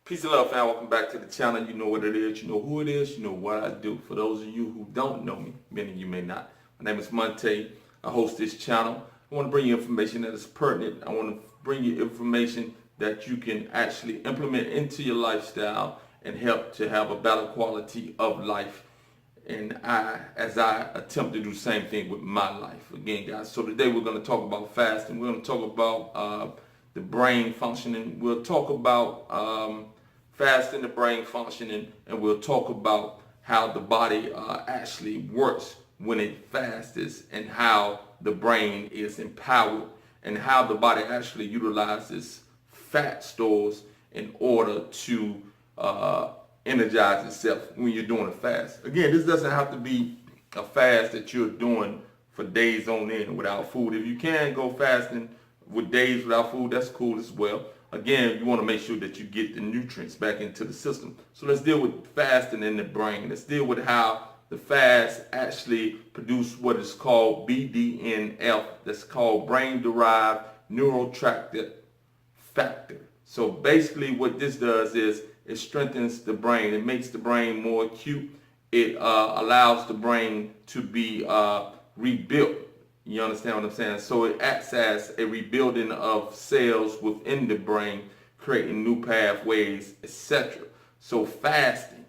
Peace and love, fam. Welcome back to the channel. You know what it is. You know who it is. You know what I do. For those of you who don't know me, many of you may not. My name is Monte. I host this channel. I want to bring you information that is pertinent. I want to bring you information that you can actually implement into your lifestyle and help to have a better quality of life. And as I attempt to do the same thing with my life. Again, guys, so today we're going to talk about fasting. We're going to talk about the brain functioning. We'll talk about fasting, the brain functioning, and we'll talk about how the body actually works when it fasts and how the brain is empowered and how the body actually utilizes fat stores in order to energize itself when you're doing a fast. Again, this doesn't have to be a fast that you're doing for days on end without food. If you can go fasting with days without food, that's cool as well. Again, you want to make sure that you get the nutrients back into the system. So let's deal with fasting in the brain. Let's deal with how the fast actually produce what is called BDNF. That's called brain-derived neurotransmitter factor. So basically what this does is it strengthens the brain. It makes the brain more acute. It allows the brain to be rebuilt. You understand what I'm saying? So it acts as a rebuilding of cells within the brain, creating new pathways, etc. So fasting,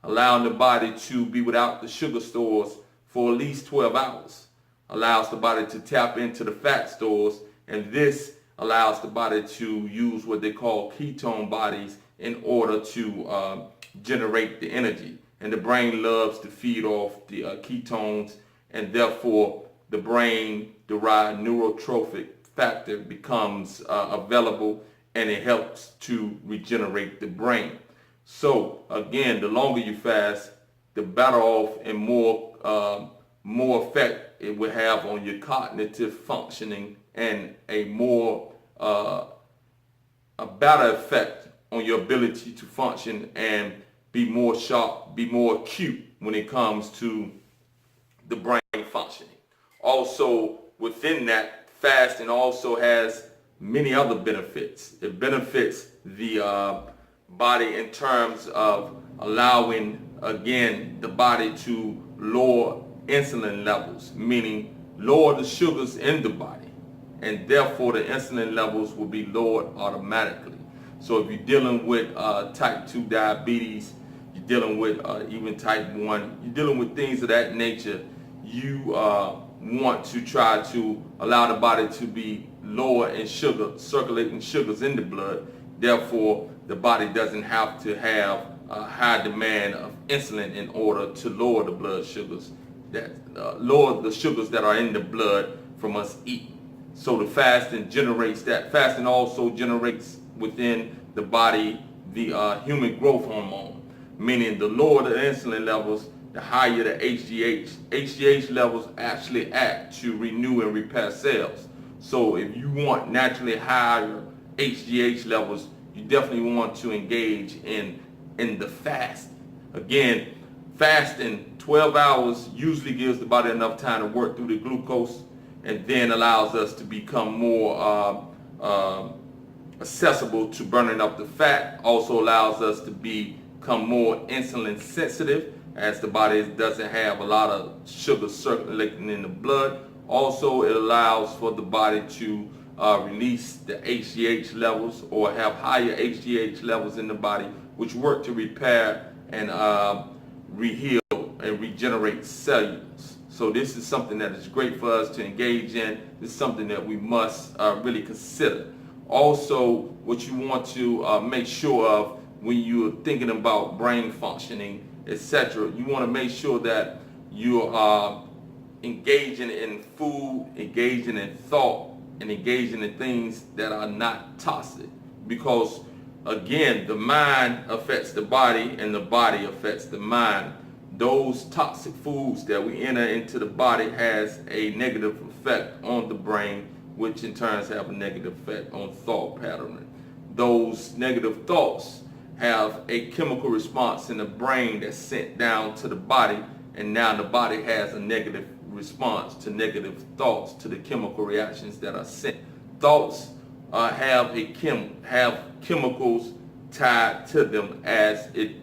allowing the body to be without the sugar stores for at least 12 hours, allows the body to tap into the fat stores, and this allows the body to use what they call ketone bodies in order to generate the energy. And the brain loves to feed off the ketones, and therefore the brain-derived neurotrophic factor becomes available, and it helps to regenerate the brain. So again, the longer you fast, the better off and more effect it will have on your cognitive functioning, and a better effect on your ability to function and be more sharp, be more acute when it comes to the brain functioning. Also, within that, fasting also has many other benefits. It benefits the body in terms of allowing, again, the body to lower insulin levels, meaning lower the sugars in the body, and therefore the insulin levels will be lowered automatically. So if you're dealing with type 2 diabetes, you're dealing with even type 1, you're dealing with things of that nature, you want to try to allow the body to be lower in sugar, circulating sugars in the blood. Therefore, the body doesn't have to have a high demand of insulin in order to lower the blood sugars, that lower the sugars that are in the blood from us eating. So the fasting generates that. Fasting also generates within the body the human growth hormone, meaning the lower the insulin levels, the higher the HGH. HGH levels actually act to renew and repair cells. So if you want naturally higher HGH levels, you definitely want to engage in the fasting. Again, fasting 12 hours usually gives the body enough time to work through the glucose, and then allows us to become more accessible to burning up the fat. Also allows us to become more insulin sensitive, as the body doesn't have a lot of sugar circulating in the blood. Also, it allows for the body to release the HGH levels, or have higher HGH levels in the body, which work to repair and reheal and regenerate cells. So this is something that is great for us to engage in. This is something that we must really consider. Also, what you want to make sure of when you're thinking about brain functioning, etc., you want to make sure that you are engaging in food, engaging in thought, and engaging in things that are not toxic. Because again, the mind affects the body and the body affects the mind. Those toxic foods that we enter into the body has a negative effect on the brain, which in turn have a negative effect on thought patterning. Those negative thoughts have a chemical response in the brain that's sent down to the body, and now the body has a negative response to negative thoughts, to the chemical reactions that are sent. Thoughts have chemicals tied to them as it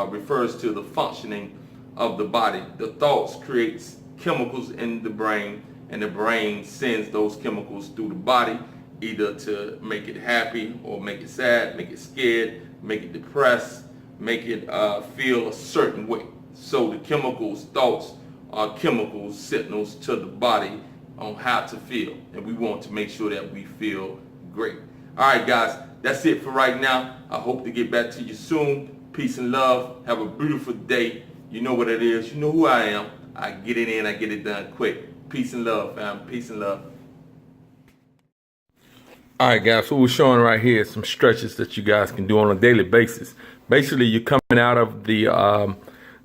refers to the functioning of the body. The thoughts creates chemicals in the brain, and the brain sends those chemicals through the body, either to make it happy or make it sad, make it scared, make it depressed, make it feel a certain way. So the chemicals, thoughts are chemical signals to the body on how to feel, and we want to make sure that we feel great. All right, guys, that's it for right now. I hope to get back to you soon. Peace and love. Have a beautiful day. You know what it is. You know who I am. I get it in, I get it done quick. Peace and love, fam. Peace and love. All right, guys, so we're showing right here some stretches that you guys can do on a daily basis. Basically, you're coming out of the,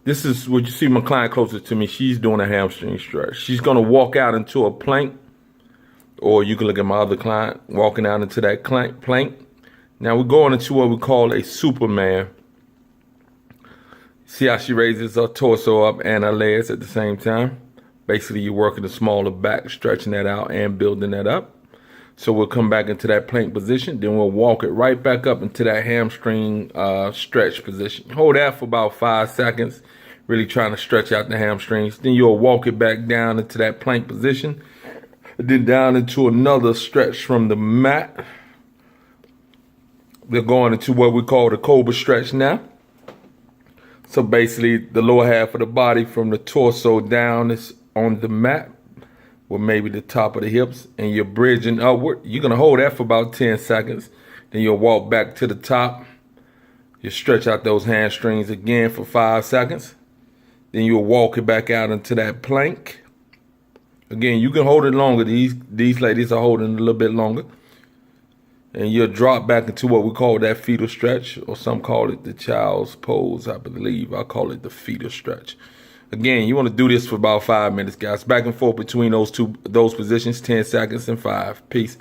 this is what you see my client closest to me. She's doing a hamstring stretch. She's going to walk out into a plank, or you can look at my other client walking out into that plank. Now we're going into what we call a Superman. See how she raises her torso up and her legs at the same time? Basically, you're working the smaller back, stretching that out and building that up. So we'll come back into that plank position. Then we'll walk it right back up into that hamstring stretch position. Hold that for about 5 seconds, really trying to stretch out the hamstrings. Then you'll walk it back down into that plank position. Then down into another stretch from the mat. We're going into what we call the Cobra stretch now. So basically, the lower half of the body from the torso down is on the mat, with maybe the top of the hips, and you're bridging upward. You're going to hold that for about 10 seconds. Then you'll walk back to the top. You stretch out those hamstrings again for 5 seconds. Then you'll walk it back out into that plank. Again, you can hold it longer. These ladies are holding a little bit longer. And you'll drop back into what we call that fetal stretch, or some call it the child's pose, I believe. I call it the fetal stretch. Again, you want to do this for about 5 minutes, guys. Back and forth between those positions, 10 seconds and 5. Peace.